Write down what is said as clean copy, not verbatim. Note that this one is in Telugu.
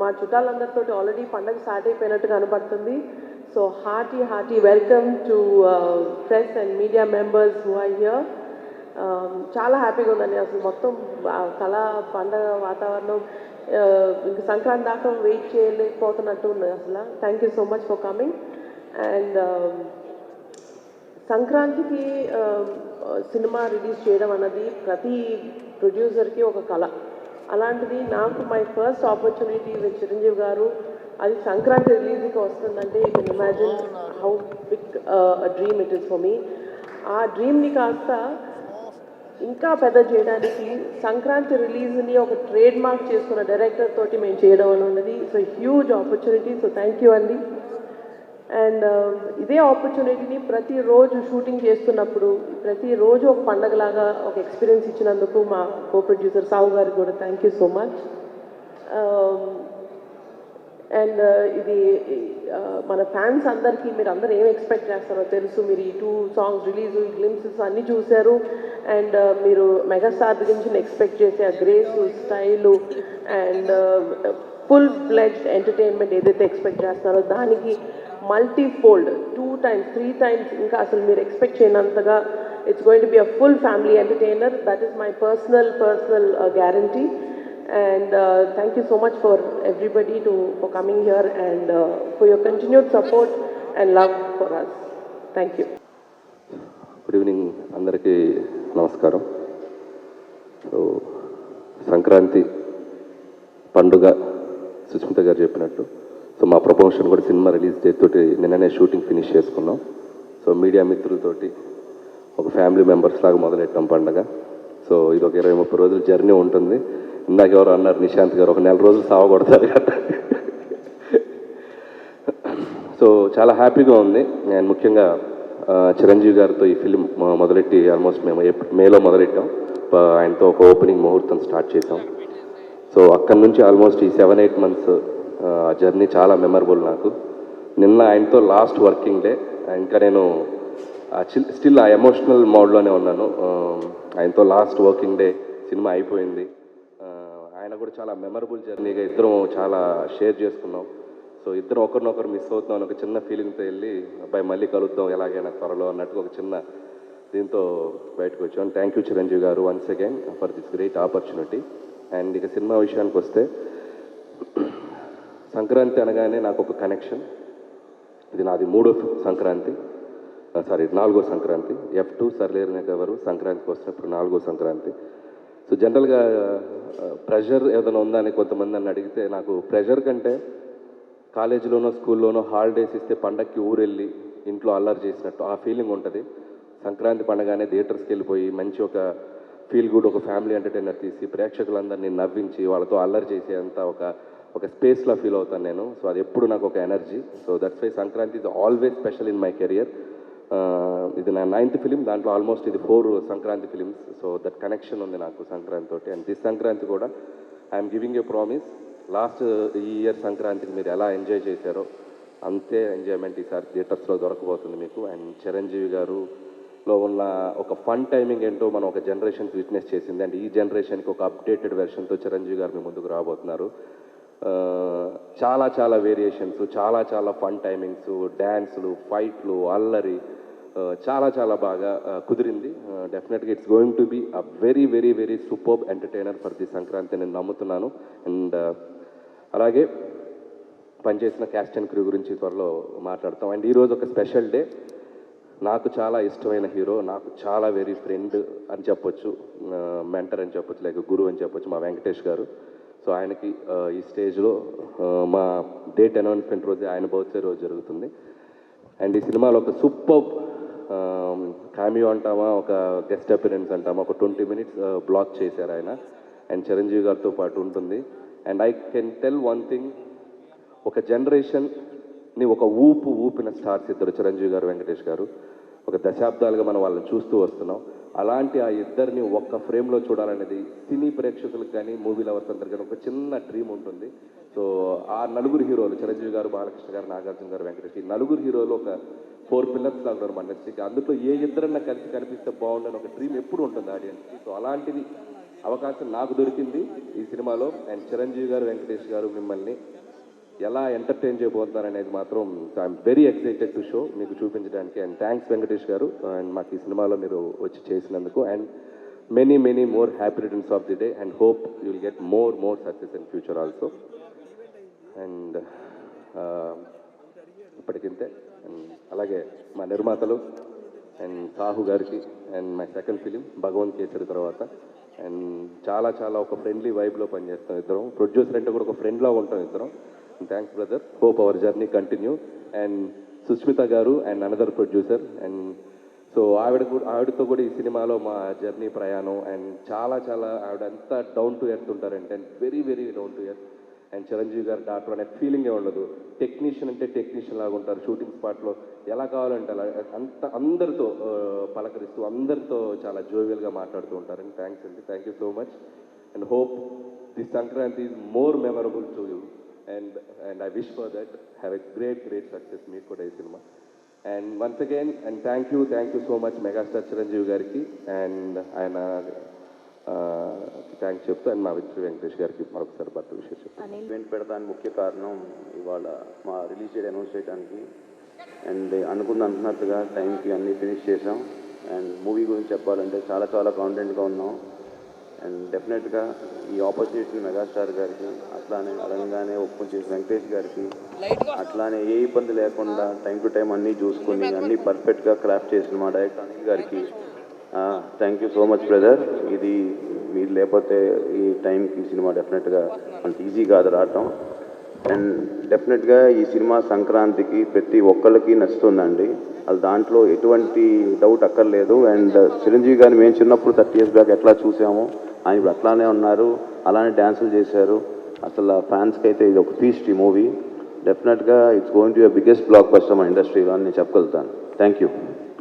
మా చుట్టాలందరితో ఆల్రెడీ పండగ స్టార్ట్ అయిపోయినట్టు కనబడుతుంది. So hearty welcome to press and media members who are here. చాలా హ్యాపీగా ఉందండి. అసలు మొత్తం కళా పండగ వాతావరణం ఇంక సంక్రాంతి దాకా వెయిట్ చేయలేకపోతున్నట్టు ఉంది అసలు. Thank you so much for coming. And సంక్రాంతికి సినిమా రిలీజ్ చేయడం అన్నది ప్రతి ప్రొడ్యూసర్కి ఒక కళ. అలాంటిది నాకు my first opportunity with Chiranjeevi garu, అది సంక్రాంతి రిలీజ్కి వస్తుందంటే you can imagine how big dream it is for me. ఆ డ్రీమ్ని కాస్త ఇంకా పెద్ద చేయడానికి సంక్రాంతి రిలీజ్ని ఒక ట్రేడ్ మార్క్ చేసుకున్న డైరెక్టర్ తోటి మేము చేయడం అని ఉన్నది. So huge opportunity. So thank you అండి. అండ్ ఇదే ఆపర్చునిటీని ప్రతిరోజు షూటింగ్ చేస్తున్నప్పుడు ప్రతిరోజు ఒక పండగలాగా ఒక ఎక్స్పీరియన్స్ ఇచ్చినందుకు మా కో ప్రొడ్యూసర్ సావు గారికి కూడా thank you so much. And ఇది మన ఫ్యాన్స్ అందరికీ మీరు అందరూ ఏం ఎక్స్పెక్ట్ చేస్తారో తెలుసు. మీరు ఈ 2 సాంగ్స్ రిలీజు, గ్లిమ్సెస్ అన్నీ చూశారు. అండ్ మీరు మెగాస్టార్ గురించి ఎక్స్పెక్ట్ చేసే ఆ grace, style and full fledged entertainment ఏదైతే ఎక్స్పెక్ట్ చేస్తారో దానికి మల్టీఫోల్డ్ 2 times 3 times ఇంకా అసలు మీరు ఎక్స్పెక్ట్ చేయనంతగా it's going to be a full family entertainer. That is my personal guarantee. And thank you so much for everybody for coming here and for your continued support and love for us. Thank you. Good evening andariki namaskaram. So Sankranti పండుగ సుస్మిత గారు చెప్పినట్టు సో మా ప్రమోషన్ కూడా సినిమా రిలీజ్ డేట్ తోటి నిన్ననే షూటింగ్ ఫినిష్ చేసుకున్నాం. సో మీడియా మిత్రులతోటి ఒక ఫ్యామిలీ మెంబర్స్ లాగా మొదలెట్టాం పండుగ. సో ఇది ఒక 20-30 రోజుల జర్నీ ఉంటుంది. ఇందాక ఎవరు అన్నారు నిశాంత్ గారు ఒక 4 రోజులు సావగొడతారు కదా. సో చాలా హ్యాపీగా ఉంది. నేను ముఖ్యంగా చిరంజీవి గారితో ఈ ఫిలిం మొదలెట్టి ఆల్మోస్ట్ మేము మేలో మొదలెట్టాం. ఆయనతో ఒక ఓపెనింగ్ ముహూర్తం స్టార్ట్ చేసాం. సో అక్కడి నుంచి ఆల్మోస్ట్ ఈ 7-8 months జర్నీ చాలా మెమరబుల్ నాకు. నిన్న ఆయనతో లాస్ట్ వర్కింగ్ డే. ఇంకా నేను స్టిల్ ఆ ఎమోషనల్ మోడ్లోనే ఉన్నాను. ఆయనతో లాస్ట్ వర్కింగ్ డే సినిమా అయిపోయింది. ఆయన కూడా చాలా మెమరబుల్ జర్నీగా ఇద్దరం చాలా షేర్ చేసుకున్నాం. సో ఇద్దరం ఒకరినొకరు మిస్ అవుతున్నాం ఒక చిన్న ఫీలింగ్తో వెళ్ళి అబ్బాయి మళ్ళీ కలుద్దాం ఎలాగైనా త్వరలో అన్నట్టుగా ఒక చిన్న దీంతో బయటకు వచ్చాం. థ్యాంక్ యూ చిరంజీవి గారు once again for this great opportunity. And ఇక సినిమా విషయానికి వస్తే సంక్రాంతి అనగానే నాకు ఒక కనెక్షన్. ఇది నాది 3వ సంక్రాంతి, 4వ సంక్రాంతి. F2 సర్లేరు ఎవరు సంక్రాంతికి వస్తున్నప్పుడు 4వ సంక్రాంతి. సో జనరల్గా ప్రెషర్ ఏదైనా ఉందా అని కొంతమంది నన్ను అడిగితే నాకు ప్రెషర్ కంటే కాలేజీలోనో స్కూల్లోనో హాలిడేస్ ఇస్తే పండగకి ఊరెళ్ళి ఇంట్లో అల్లరి చేసినట్టు ఆ ఫీలింగ్ ఉంటుంది. సంక్రాంతి పండగానే థియేటర్స్కి వెళ్ళిపోయి మంచి ఒక ఫీల్ గుడ్ ఒక ఫ్యామిలీ ఎంటర్టైనర్ తీసి ప్రేక్షకులందరినీ నవ్వించి వాళ్ళతో అల్లరి చేసేంత ఒక స్పేస్లో ఫీల్ అవుతాను నేను. సో అది ఎప్పుడు నాకు ఒక energy. So that's why Sankranti is always special in my career. ఇది నా 9th ఫిలిం. దాంట్లో ఆల్మోస్ట్ ఇది 4 Sankranti films. So that connection ఉంది నాకు సంక్రాంతి తోటి. అండ్ దిస్ సంక్రాంతి కూడా I'm giving a promise. Last ఈ ఇయర్ సంక్రాంతికి మీరు ఎలా ఎంజాయ్ చేశారో అంతే ఎంజాయ్మెంట్ ఈసారి థియేటర్స్లో దొరకబోతుంది మీకు. అండ్ చిరంజీవి గారులో ఉన్న ఒక ఫన్ టైమింగ్ ఏంటో మనం ఒక జనరేషన్కి విట్నెస్ చేసింది. అండ్ ఈ జనరేషన్కి ఒక అప్డేటెడ్ వెర్షన్తో చిరంజీవి గారు మీ ముందుకు రాబోతున్నారు. చాలా వేరియేషన్స్, చాలా ఫన్ టైమింగ్స్, డ్యాన్సులు, ఫైట్లు, అల్లరి చాలా బాగా కుదిరింది. డెఫినెట్గా it's going to be a very superb entertainer for the Sankranti నేను నమ్ముతున్నాను. అండ్ అలాగే పనిచేసిన క్యాస్ట్ అండ్ క్రూ గురించి త్వరలో మాట్లాడతాం. అండ్ ఈరోజు ఒక స్పెషల్ డే. నాకు చాలా ఇష్టమైన హీరో, నాకు చాలా వెరీ ఫ్రెండ్ అని చెప్పొచ్చు, మెంటర్ అని చెప్పొచ్చు, లైక్ గురు అని చెప్పొచ్చు, మా వెంకటేష్ గారు. సో ఆయనకి ఈ స్టేజ్లో మా డేట్ అనౌన్స్మెంట్ రోజే ఆయన బర్త్డే రోజు జరుగుతుంది. అండ్ ఈ సినిమాలో ఒక సూపర్ కామియో అంటామా, ఒక గెస్ట్ అపిరెన్స్ అంటామా, ఒక 20 minutes బ్లాక్ చేశారు ఆయన. అండ్ చిరంజీవి గారితో పాటు ఉంటుంది. And I can tell one thing, ఒక జనరేషన్ని ఒక ఊపిన స్టార్స్ ఇద్దరు, చిరంజీవి గారు, వెంకటేష్ గారు. ఒక దశాబ్దాలుగా మనం వాళ్ళని చూస్తూ వస్తున్నాం. అలాంటి ఆ ఇద్దరిని ఒక్క ఫ్రేమ్లో చూడాలనేది సినీ ప్రేక్షకులకు కానీ మూవీ లవర్స్ అందరికీ కానీ ఒక చిన్న డ్రీమ్ ఉంటుంది. సో ఆ నలుగురు హీరోలు చిరంజీవి గారు, బాలకృష్ణ గారు, నాగార్జున గారు, వెంకటేష్, ఈ నలుగురు హీరోలు ఒక 4 pillars లాగా మన ఇండస్ట్రీకి. అందులో ఏ ఇద్దరన్నా కలిసి కనిపిస్తే బాగుండని ఒక డ్రీమ్ ఎప్పుడు ఉంటుంది ఆడియన్స్కి. సో అలాంటిది అవకాశం నాకు దొరికింది ఈ సినిమాలో. అండ్ చిరంజీవి గారు, వెంకటేష్ గారు మిమ్మల్ని ఎలా ఎంటర్టైన్ చేయబోతున్నారు అనేది మాత్రం I'm very excited to show మీకు చూపించడానికి. అండ్ థ్యాంక్స్ వెంకటేష్ గారు అండ్ మాకు ఈ సినిమాలో మీరు వచ్చి చేసినందుకు. And many more happy returns of the day and hope you will get more success in future also. And ఇప్పటికింతే. అండ్ అలాగే మా నిర్మాతలు అండ్ సాహు గారికి and my second film Bhagavanth Kesari తర్వాత అండ్ చాలా ఒక ఫ్రెండ్లీ వైబ్లో పనిచేస్తాం ఇద్దరం. ప్రొడ్యూసర్ అంటే కూడా ఒక ఫ్రెండ్లా ఉంటాం ఇద్దరం. Thanks brother, hope our journey continue. And Sushmita గారు and another producer. And so ఆవిడతో కూడా ఈ సినిమాలో మా జర్నీ ప్రయాణం. అండ్ చాలా ఆవిడ ఎంత డౌన్ టు ఎర్త్ ఉంటారంటే and very down to earth. And Chiranjeevi గారు డాక్టర్ అనే ఫీలింగే ఉండదు. టెక్నీషియన్ అంటే టెక్నీషియన్ లాగా ఉంటారు. షూటింగ్ స్పాట్లో ఎలా కావాలంటే అలా అందరితో పలకరిస్తూ అందరితో చాలా జోవియల్గా మాట్లాడుతూ ఉంటారు. అండ్ థ్యాంక్స్ అండి, thank you so much. And hope this Sankranti is more memorable to you. And I wish for that have a great success మీకు కూడా ఈ cinema. And once again and thank you so much megastar Chiranjeevi గారికి అండ్ ఆయన థ్యాంక్స్ చెప్తూ అండ్ మా విక్టరీ వెంకటేష్ గారికి మరొకసారి బర్త్ విషయం చెప్తాను. ఈవెంట్ పెడతానికి ముఖ్య కారణం ఇవాళ మా రిలీజ్ డేట్ అనౌన్స్ చేయడానికి. అండ్ అనుకున్నట్టుగా టైంకి అన్నీ ఫినిష్ చేసాం. అండ్ మూవీ గురించి చెప్పాలంటే చాలా కాన్ఫిడెంట్గా ఉన్నాం. అండ్ డెఫినెట్గా ఈ ఆపర్చునిటీని మెగాస్టార్ గారికి, అట్లానే అలంగానే ఒప్పుకొని చేసిన వెంకటేష్ గారికి, అట్లానే ఏ ఇబ్బంది లేకుండా టైం టు టైం అన్నీ చూసుకొని అన్నీ పర్ఫెక్ట్గా క్రాఫ్ట్ చేసిన మా డైరెక్టర్ అనిల్ గారికి thank you so much brother. ఇది మీరు లేకపోతే ఈ టైంకి సినిమా డెఫినెట్గా అంత ఈజీ కాదు రావటం. అండ్ డెఫినెట్గా ఈ సినిమా సంక్రాంతికి ప్రతి ఒక్కళ్ళకి నచ్చుతుందండి, అది దాంట్లో ఎటువంటి డౌట్ అక్కర్లేదు. అండ్ చిరంజీవి గారిని మేము చిన్నప్పుడు 30 years బ్యాక్ ఎట్లా చూసామో ఆయన ఇప్పుడు అట్లానే ఉన్నారు, అలానే డ్యాన్సులు చేశారు. అసలు ఫ్యాన్స్కి అయితే ఇది ఒక ఫీస్ట్ ఈ మూవీ. డెఫినెట్గా it's going to be biggest blockbuster మా ఇండస్ట్రీలో అని నేను చెప్పగలుగుతాను. Thank you.